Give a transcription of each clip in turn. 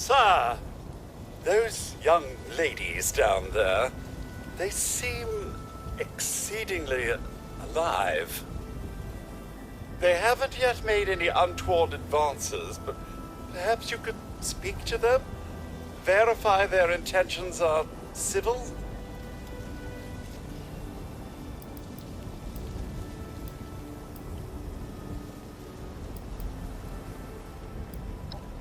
Sir, those young ladies down there, they seem exceedingly alive. They haven't yet made any untoward advances, but perhaps you could speak to them? Verify their intentions are civil?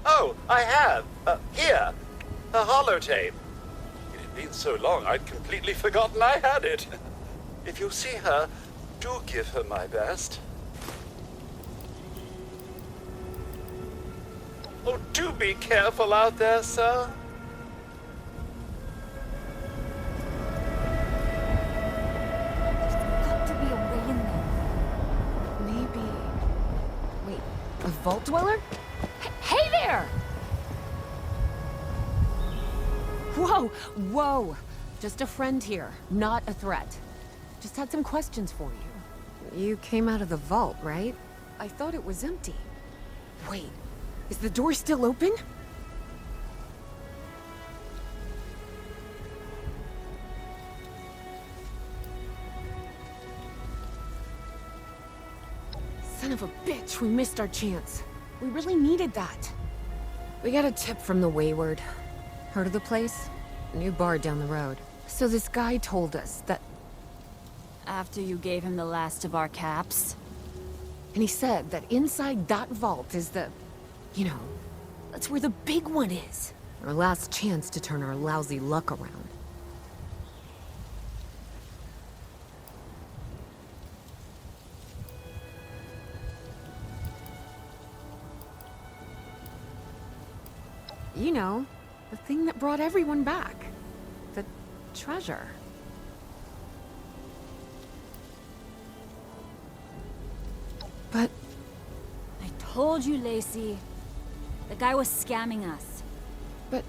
Oh, I have. Here. A holotape. It had been so long, I'd completely forgotten I had it. If you see her, do give her my best. Oh, do be careful out there, sir. There's got to be a way in there. Maybe... Wait, a vault dweller? Hey there! Whoa, whoa! Just a friend here, not a threat. Just had some questions for you. You came out of the vault, right? I thought it was empty. Wait. Is the door still open? Son of a bitch, we missed our chance. We really needed that. We got a tip from the Wayward. Heard of the place? A new bar down the road. So this guy told us that... After you gave him the last of our caps? And he said that inside that vault is the... You know, that's where the big one is. Our last chance to turn our lousy luck around. You know, the thing that brought everyone back. The treasure. But... I told you, Lacey. The guy was scamming us. But...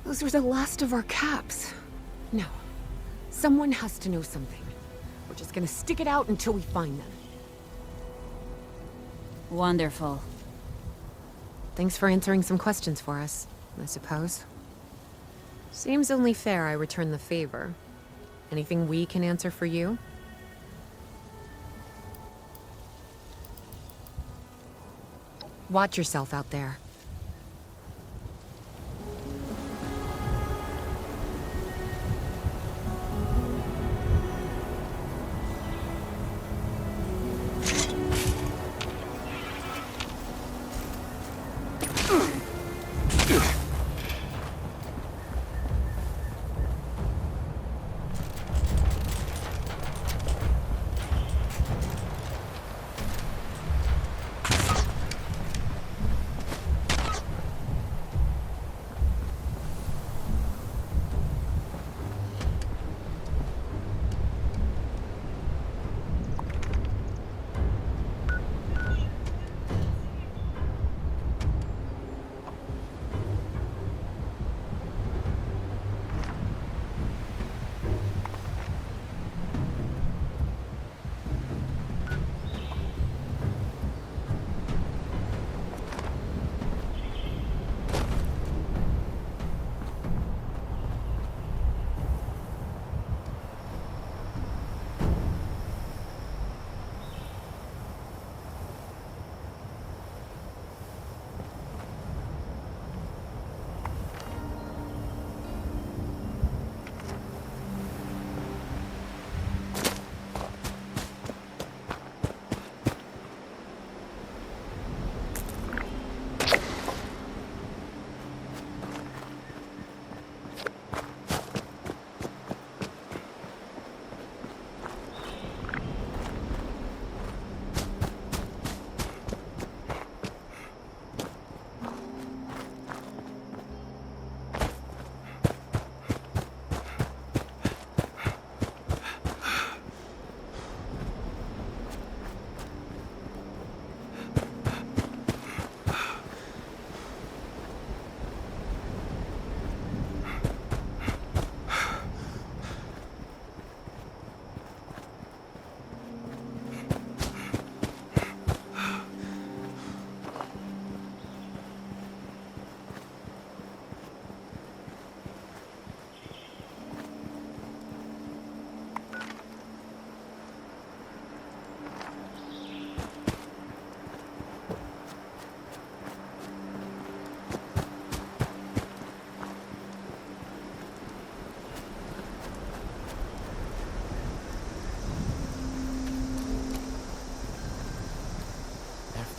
those were the last of our caps. No. Someone has to know something. We're just gonna stick it out until we find them. Wonderful. Thanks for answering some questions for us, I suppose. Seems only fair I return the favor. Anything we can answer for you? Watch yourself out there.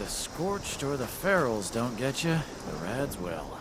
the scorched or the ferals don't get you, the rads will.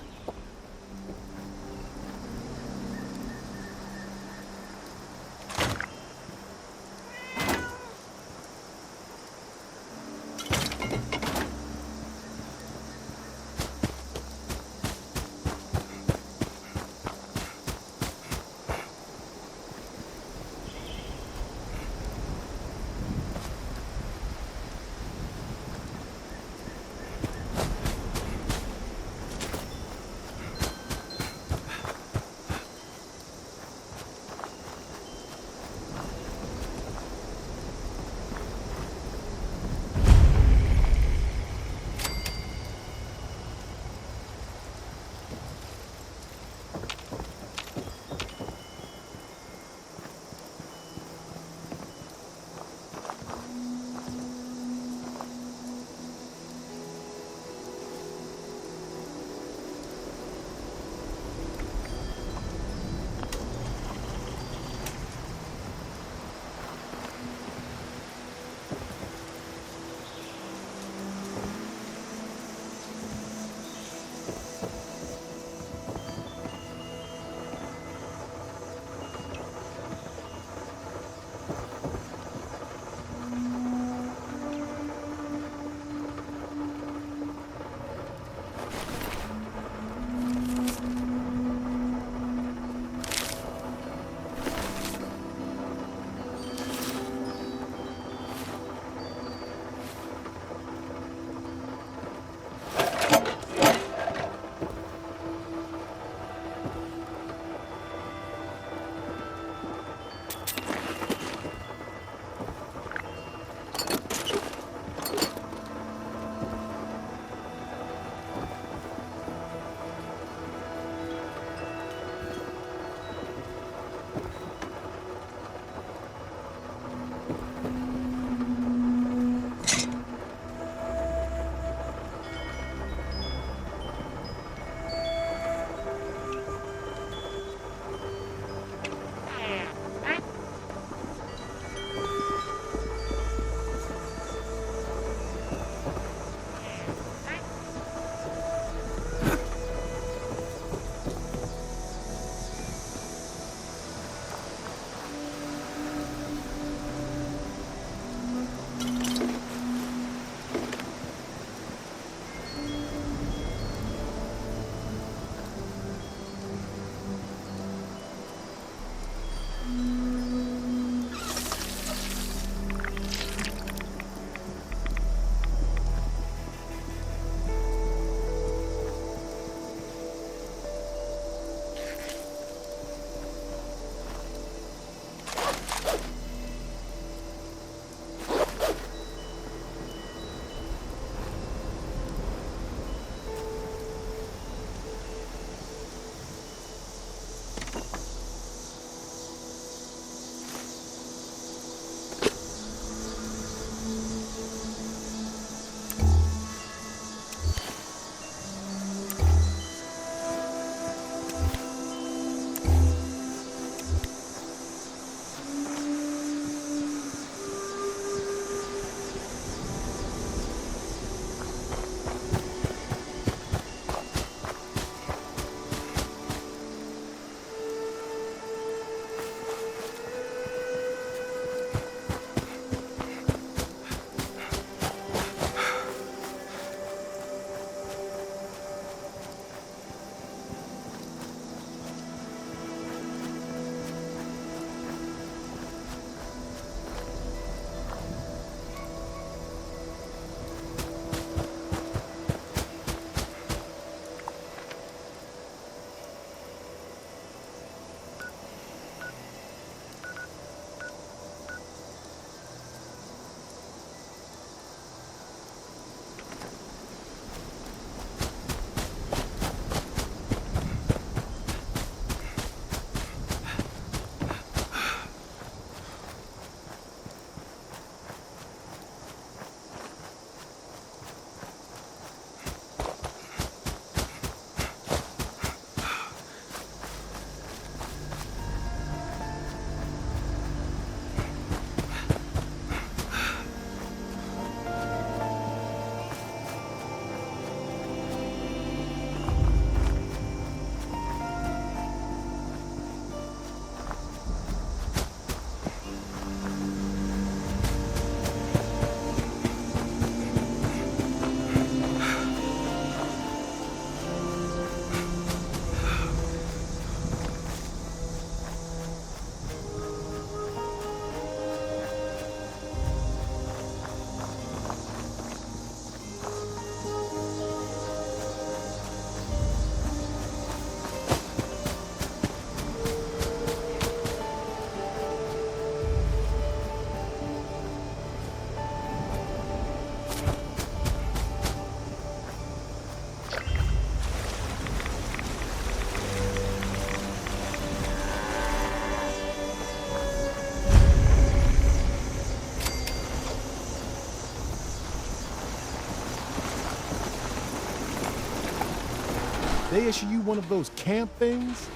They issue you one of those camp things?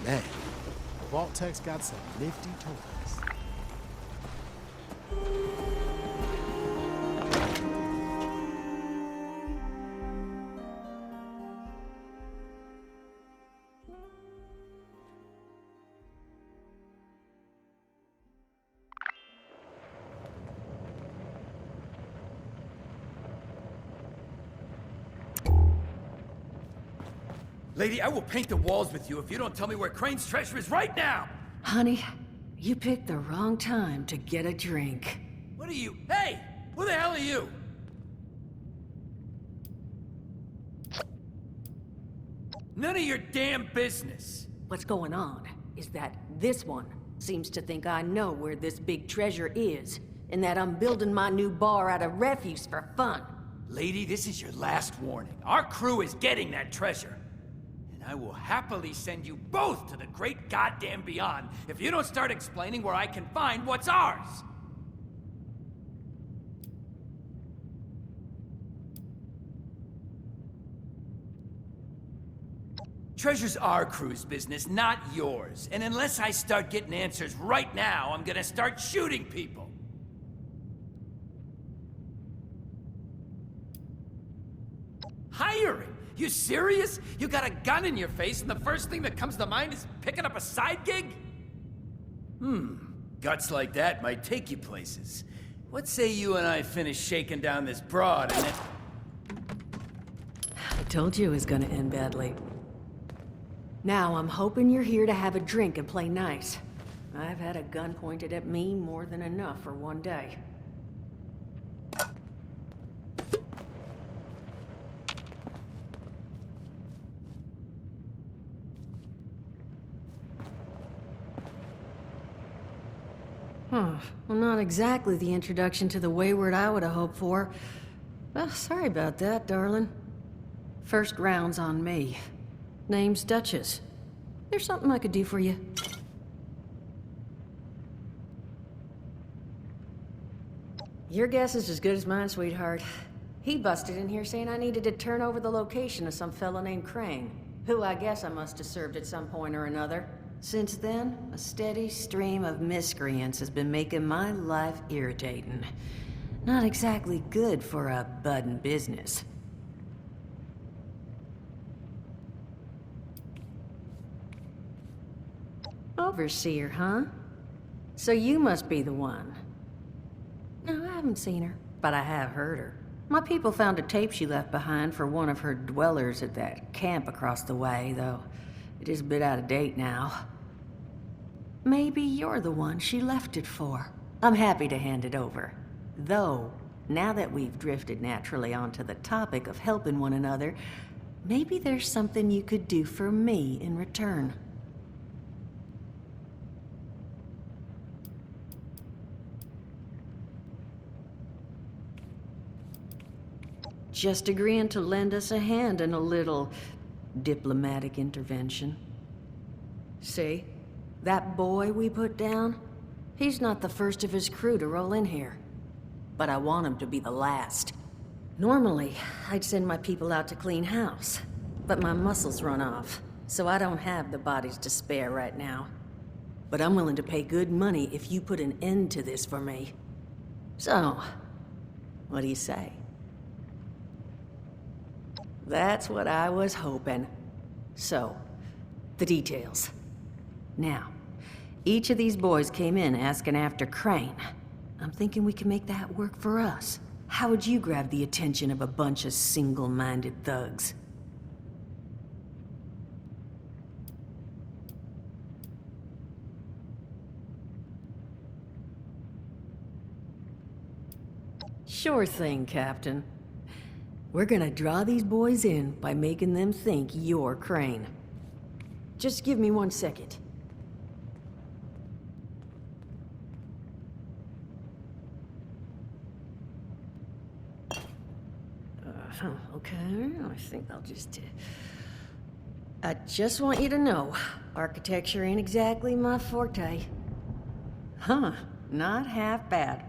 Man, Vault-Tech's got some nifty toys. Lady, I will paint the walls with you if you don't tell me where Crane's treasure is right now! Honey, you picked the wrong time to get a drink. What are you? Hey! Who the hell are you? None of your damn business! What's going on is that this one seems to think I know where this big treasure is, and that I'm building my new bar out of refuse for fun. Lady, this is your last warning. Our crew is getting that treasure. I will happily send you both to the great goddamn beyond if you don't start explaining where I can find what's ours! Treasure's our crew's business, not yours. And unless I start getting answers right now, I'm gonna start shooting people! Hiring? You serious? You got a gun in your face and the first thing that comes to mind is picking up a side gig? Guts like that might take you places. What say you and I finish shaking down this broad and then... I told you it was gonna end badly. Now I'm hoping you're here to have a drink and play nice. I've had a gun pointed at me more than enough for one day. Well, not exactly the introduction to the Wayward I would have hoped for. Well, sorry about that, darling. First round's on me. Name's Duchess. There's something I could do for you. Your guess is as good as mine, sweetheart. He busted in here saying I needed to turn over the location of some fella named Crane, who I guess I must have served at some point or another. Since then, a steady stream of miscreants has been making my life irritating. Not exactly good for a budding business. Overseer, huh? So you must be the one. No, I haven't seen her, but I have heard her. My people found a tape she left behind for one of her dwellers at that camp across the way, though it is a bit out of date now. Maybe you're the one she left it for. I'm happy to hand it over. Though, now that we've drifted naturally onto the topic of helping one another, maybe there's something you could do for me in return. Just agreeing to lend us a hand in a little diplomatic intervention. See? That boy we put down? He's not the first of his crew to roll in here. But I want him to be the last. Normally, I'd send my people out to clean house. But my muscles run off, so I don't have the bodies to spare right now. But I'm willing to pay good money if you put an end to this for me. So, what do you say? That's what I was hoping. So, the details. Now, each of these boys came in asking after Crane. I'm thinking we can make that work for us. How would you grab the attention of a bunch of single-minded thugs? Sure thing, Captain. We're gonna draw these boys in by making them think you're Crane. Just give me 1 second. Okay, I think I'll just... I just want you to know, architecture ain't exactly my forte. Huh, not half bad.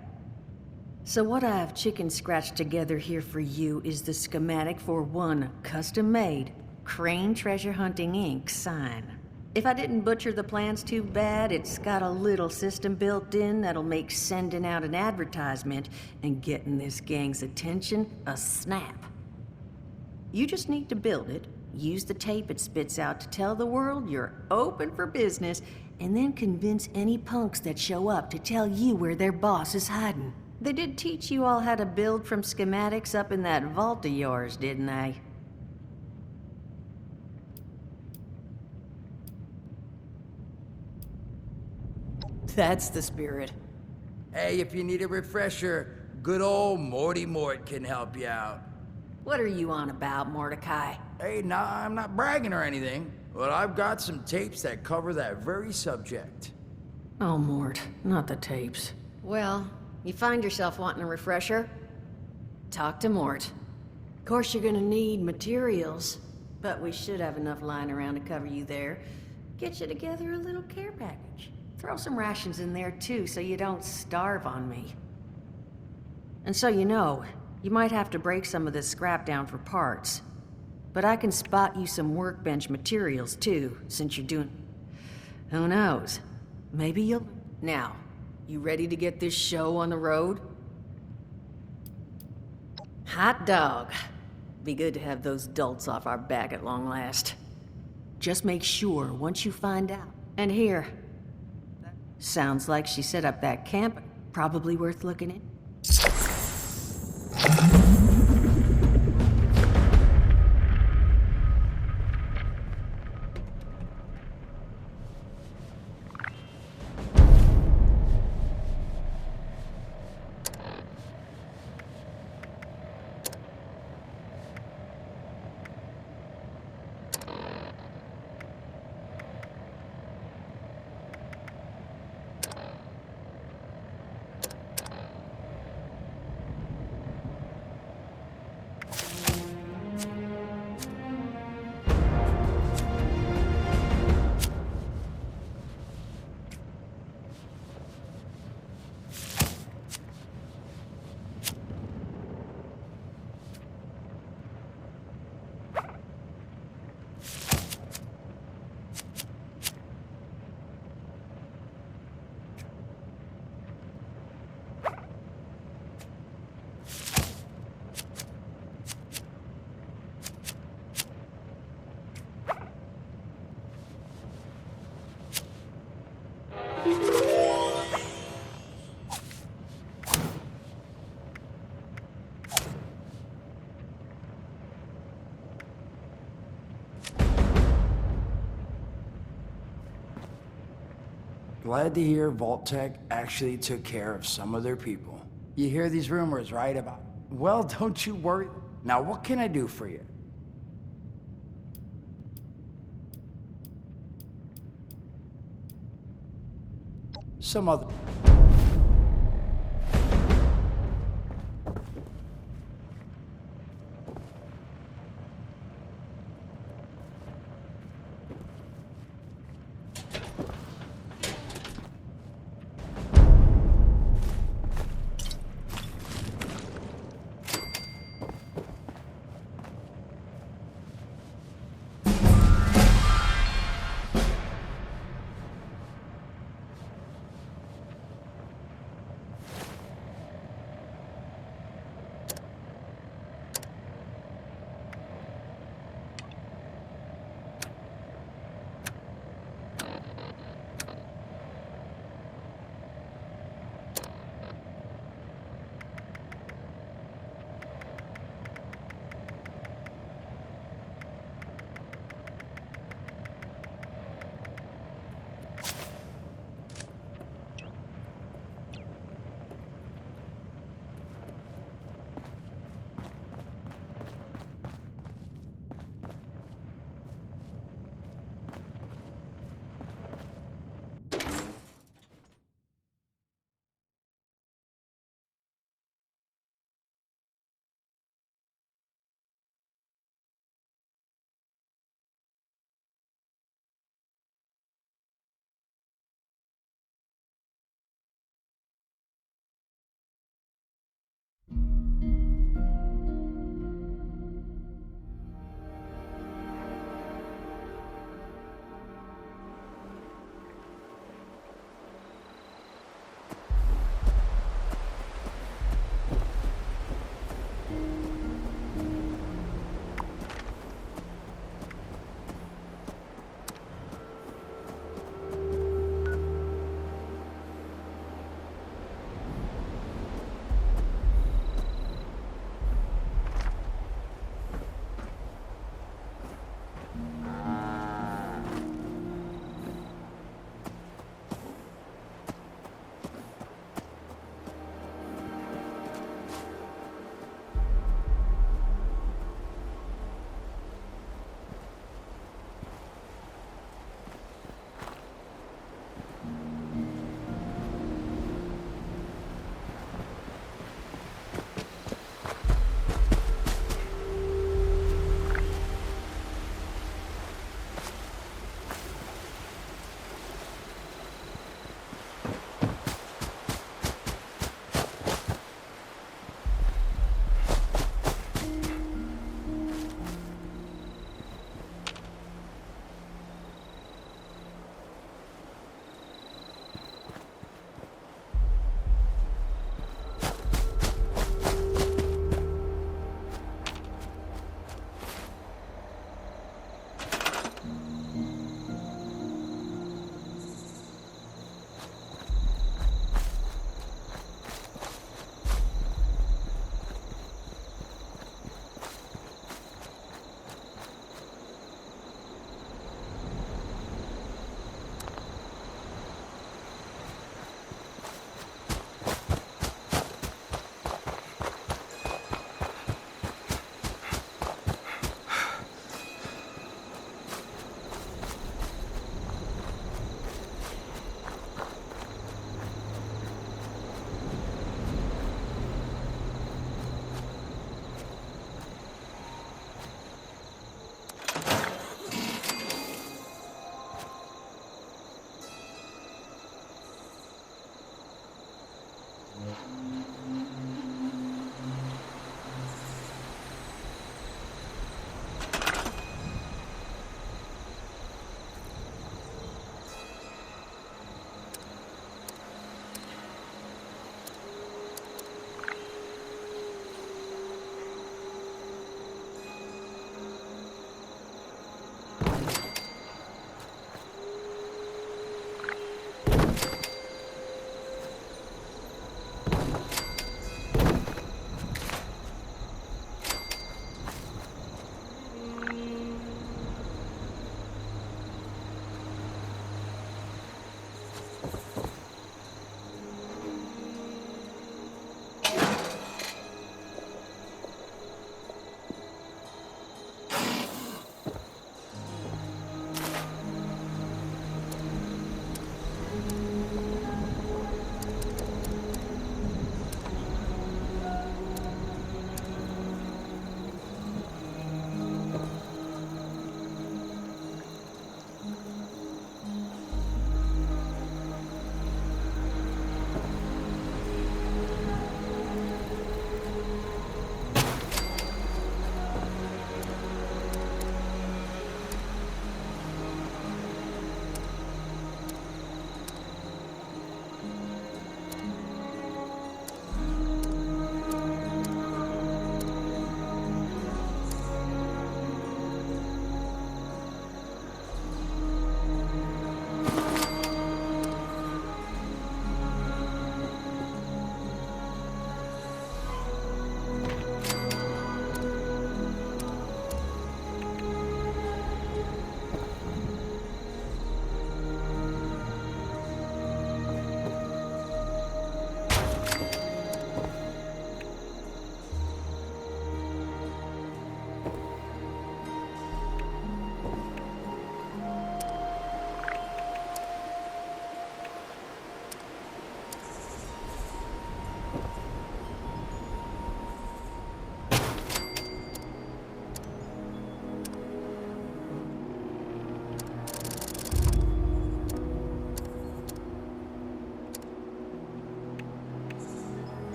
So what I've chicken scratched together here for you is the schematic for one custom-made, Crane Treasure Hunting Inc. sign. If I didn't butcher the plans too bad, it's got a little system built in that'll make sending out an advertisement and getting this gang's attention a snap. You just need to build it, use the tape it spits out to tell the world you're open for business, and then convince any punks that show up to tell you where their boss is hiding. They did teach you all how to build from schematics up in that vault of yours, didn't they? That's the spirit. Hey, if you need a refresher, good old Morty Mort can help you out. What are you on about, Mordecai? Hey, nah, I'm not bragging or anything, but I've got some tapes that cover that very subject. Oh, Mort, not the tapes. Well, you find yourself wanting a refresher? Talk to Mort. Of course you're gonna need materials, but we should have enough lying around to cover you there. Get you together a little care package. Throw some rations in there too, so you don't starve on me. And so you know, you might have to break some of this scrap down for parts. But I can spot you some workbench materials too, since you're doing... Who knows? Maybe you'll... Now, you ready to get this show on the road? Hot dog. Be good to have those dolts off our back at long last. Just make sure once you find out. And here. Sounds like she set up that camp. Probably worth looking at. Glad to hear Vault-Tec actually took care of some of their people. You hear these rumors, right, about... Well, don't you worry. Now, what can I do for you? Some other...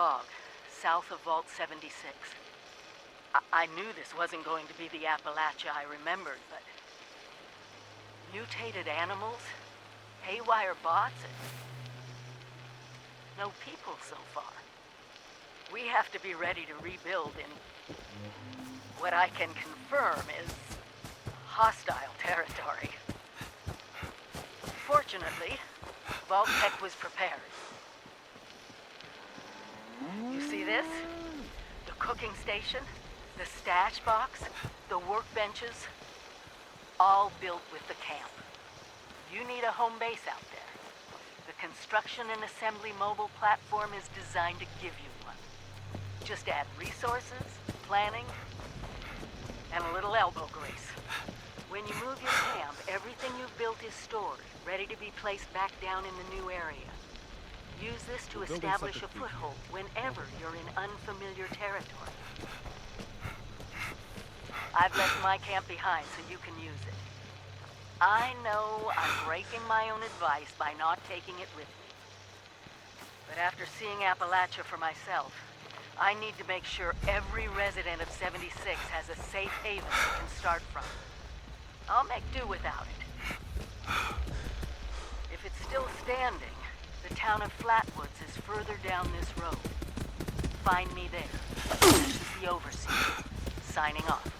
log, south of Vault 76. I knew this wasn't going to be the Appalachia I remembered, but... mutated animals, haywire bots, and... no people so far. We have to be ready to rebuild in... what I can confirm is... hostile territory. Fortunately, Vault Tech was prepared. You see this? The cooking station, the stash box, the workbenches, all built with the camp. You need a home base out there. The construction and assembly mobile platform is designed to give you one. Just add resources, planning, and a little elbow grease. When you move your camp, everything you've built is stored, ready to be placed back down in the new area. Use this to establish a foothold whenever you're in unfamiliar territory. I've left my camp behind so you can use it. I know I'm breaking my own advice by not taking it with me. But after seeing Appalachia for myself, I need to make sure every resident of 76 has a safe haven they can start from. I'll make do without it. If it's still standing, the town of Flatwoods is further down this road. Find me there. This is the Overseer, signing off.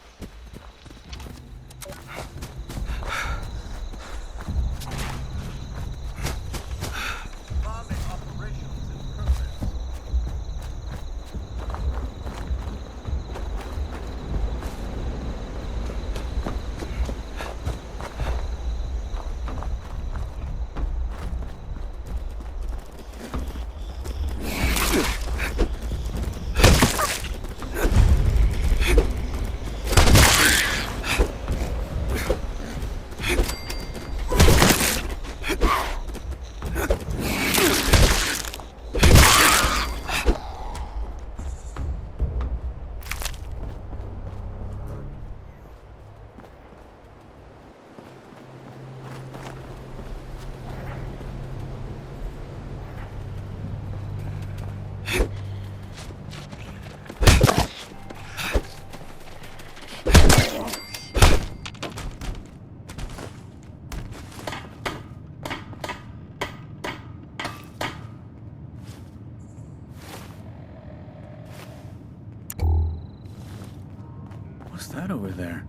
What's that over there?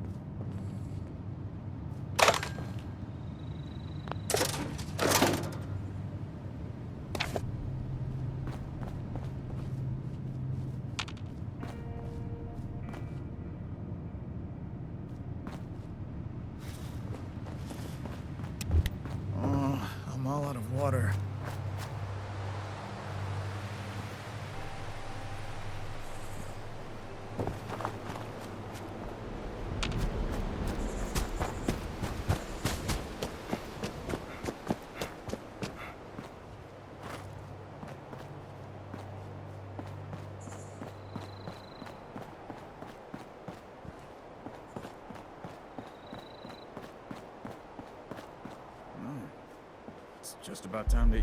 Oh, I'm all out of water. It's just about time to eat.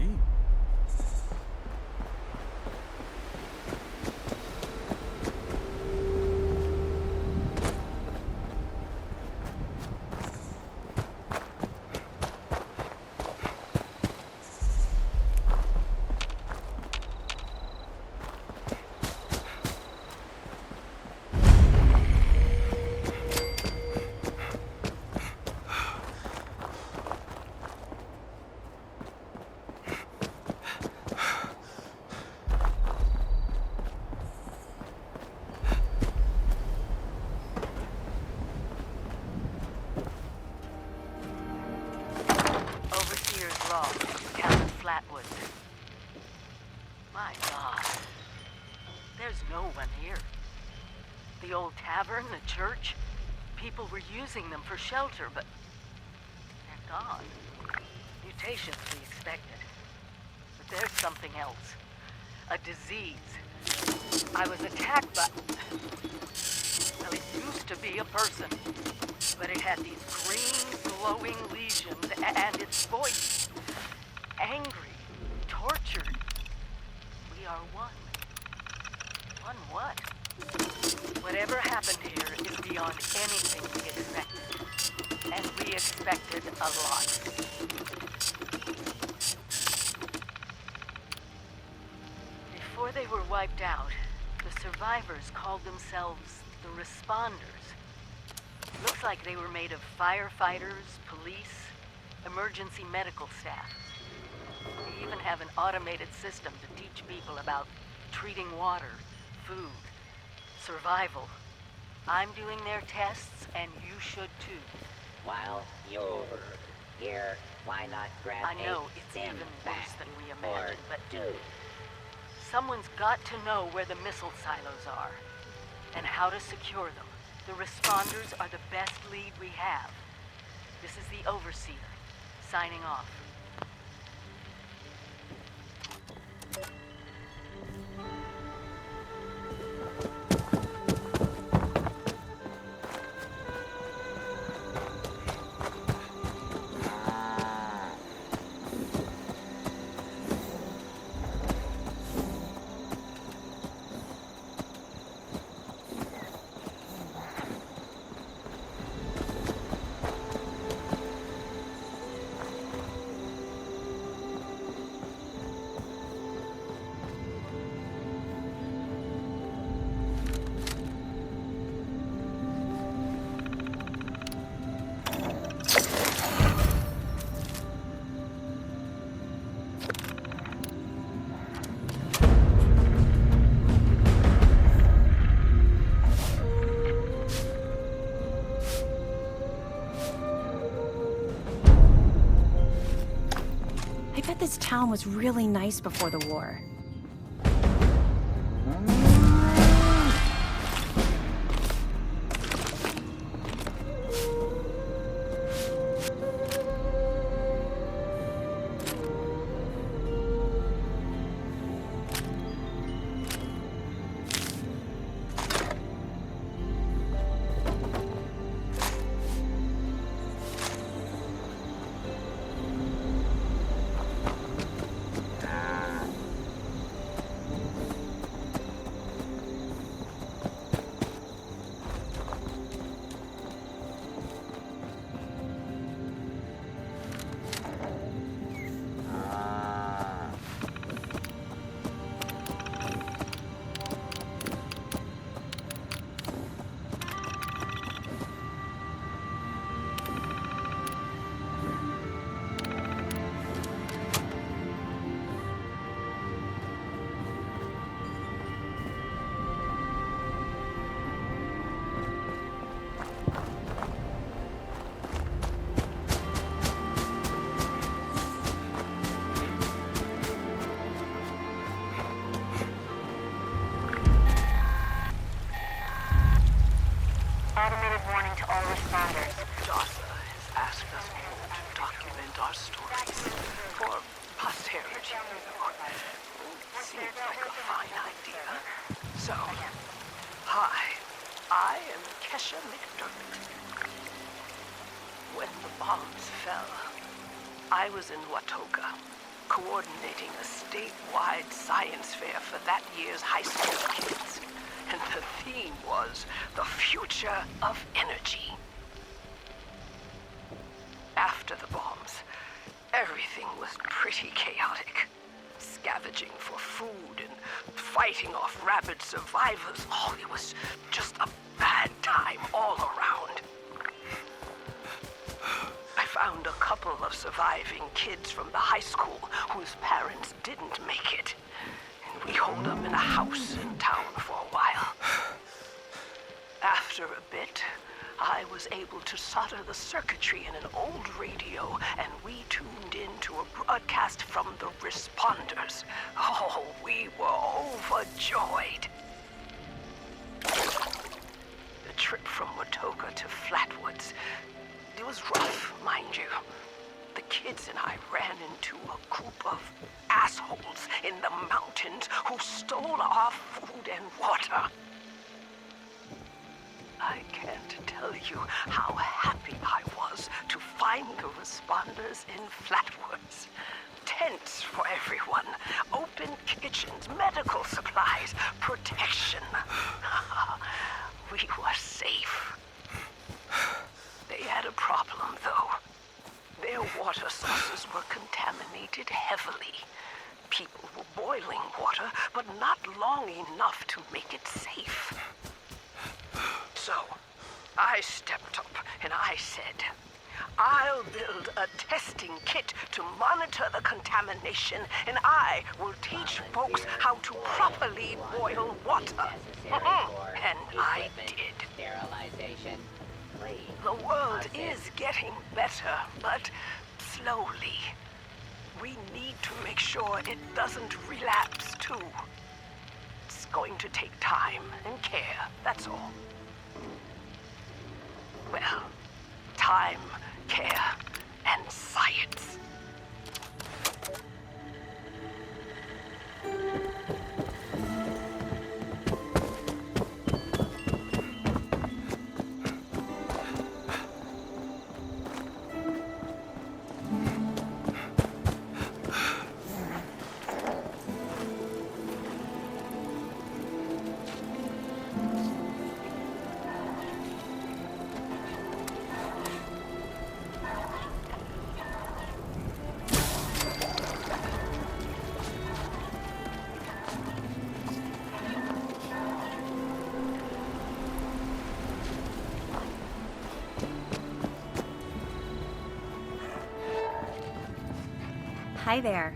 Town of Flatwoods. My God. There's no one here. The old tavern, the church, people were using them for shelter, but they're gone. Mutations we expected. But there's something else. A disease. I was attacked by... Well, it used to be a person. But it had these green, glowing lesions, and its voice. Angry, tortured. We are one. On what? Whatever happened here is beyond anything we expected. And we expected a lot. Before they were wiped out, the survivors called themselves the Responders. Looks like they were made of firefighters, police, emergency medical staff. They even have an automated system to teach people about treating water, food, survival. I'm doing their tests, and you should too. While you're here, why not grab I know a it's stim even pack worse than we or imagined, but two? someone's got to know where the missile silos are and how to secure them. The Responders are the best lead we have. This is the Overseer, signing off. I bet this town was really nice before the war. Automated warning to all responders. DASA has asked us all to document our stories for posterity. Seems like a fine idea. So, hi, I am Kesha McDermott. When the bombs fell, I was in Watoga, coordinating a statewide science fair for that year's high school kids. And the theme was the future of energy. After the bombs, everything was pretty chaotic. Scavenging for food and fighting off rabid survivors. Oh, it was just a bad time all around. I found a couple of surviving kids from the high school whose parents didn't make it. We holed up in a house in town for a while. After a bit, I was able to solder the circuitry in an old radio, and we tuned in to a broadcast from the Responders. Oh, we were overjoyed. The trip from Watoga to Flatwoods, it was rough, mind you. The kids and I ran into a group of assholes in the mountains who stole our food and water. I can't tell you how happy I was to find the Responders in Flatwoods. tents for everyone, open kitchens, medical supplies, protection. We were safe. They had a problem, though. Their water sources were contaminated heavily. People were boiling water, but not long enough to make it safe. So, I stepped up and I said, I'll build a testing kit to monitor the contamination, and I will teach folks how to properly boil water. And I did. Sterilization. The world is getting better, but slowly. We need to make sure it doesn't relapse, too. It's going to take time and care, that's all. Well, time, care, and science. Hi there.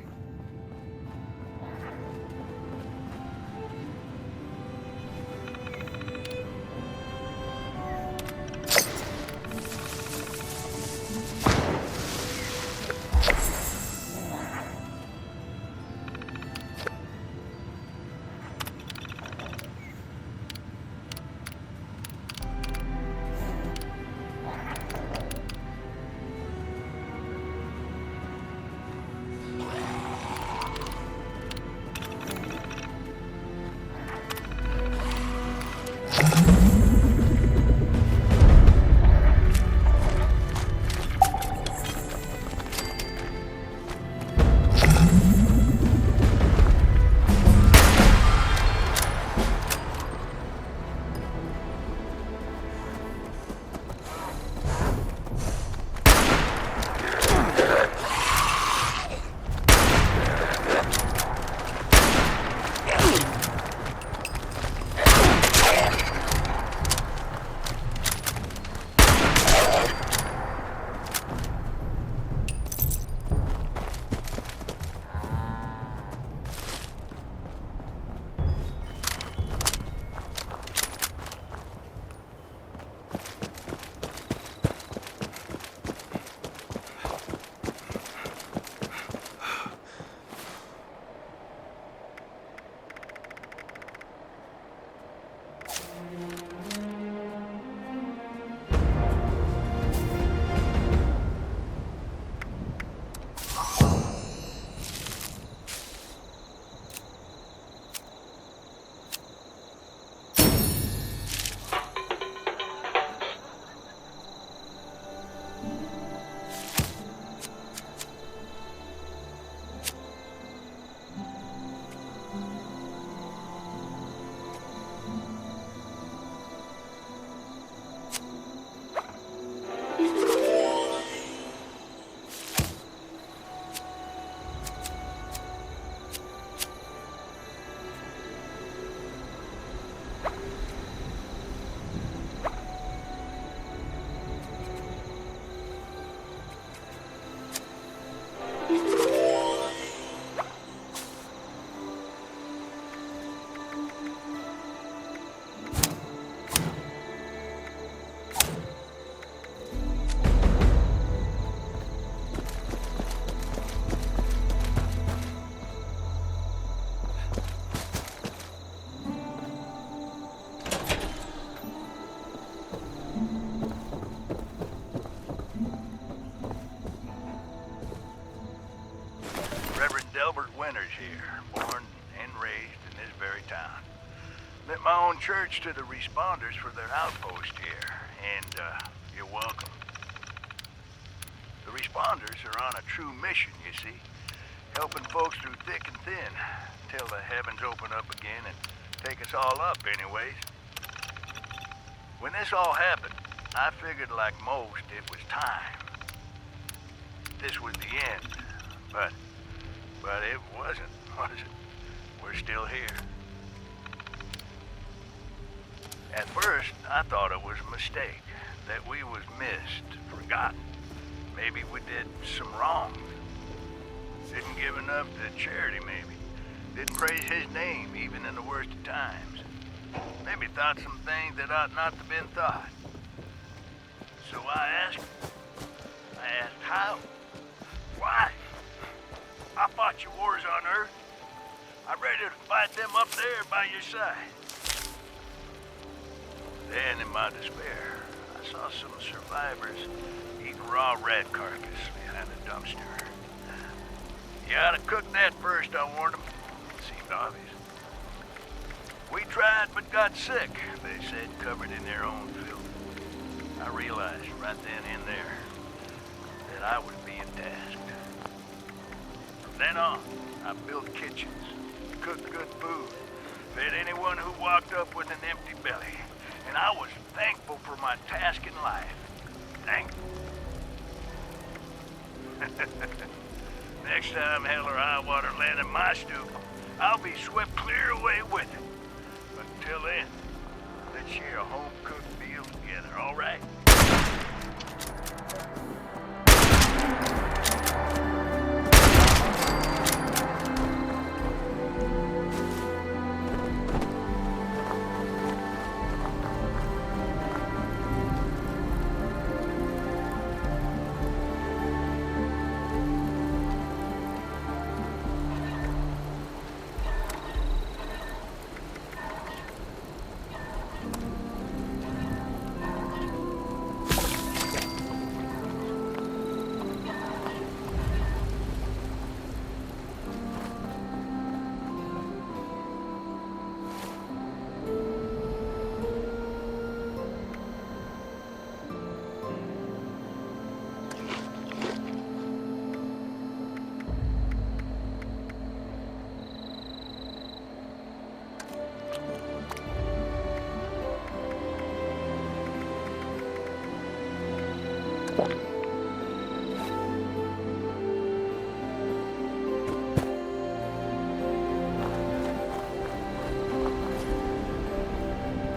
Here, born and raised in this very town. Lent my own church to the responders for their outpost here, and you're welcome. The responders are on a true mission, you see. helping folks through thick and thin, till the heavens open up again and take us all up anyways. When this all happened, I figured like most it was time. This was the end, but it wasn't, was it? We're still here. At first, I thought it was a mistake, that we was missed, forgotten. Maybe we did some wrong. Didn't give enough to charity, maybe. Didn't praise his name, even in the worst of times. Maybe thought some things that ought not to have been thought. So I asked how? Why? I fought your wars on Earth. I'm ready to fight them up there by your side. Then, in my despair, I saw some survivors eating raw rat carcass behind a dumpster. You ought to cook that first, I warned them. It seemed obvious. We tried but got sick, they said, covered in their own filth. I realized right then and there that I was being tasked. From then on, I built kitchens, cooked good food, fed anyone who walked up with an empty belly. And I was thankful for my task in life. Thankful. Next time hell or high water land in my stoop, I'll be swept clear away with it. But until then, let's share a home-cooked meal together, all right?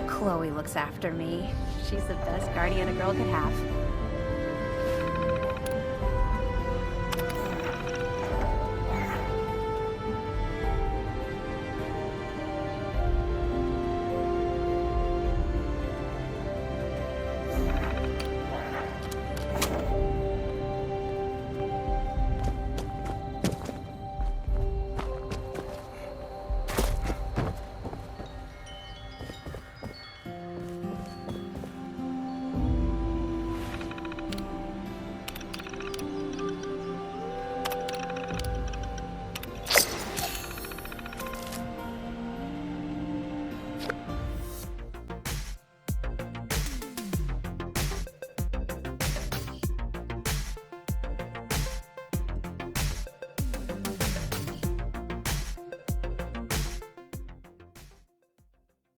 Chloe looks after me. She's the best guardian a girl could have.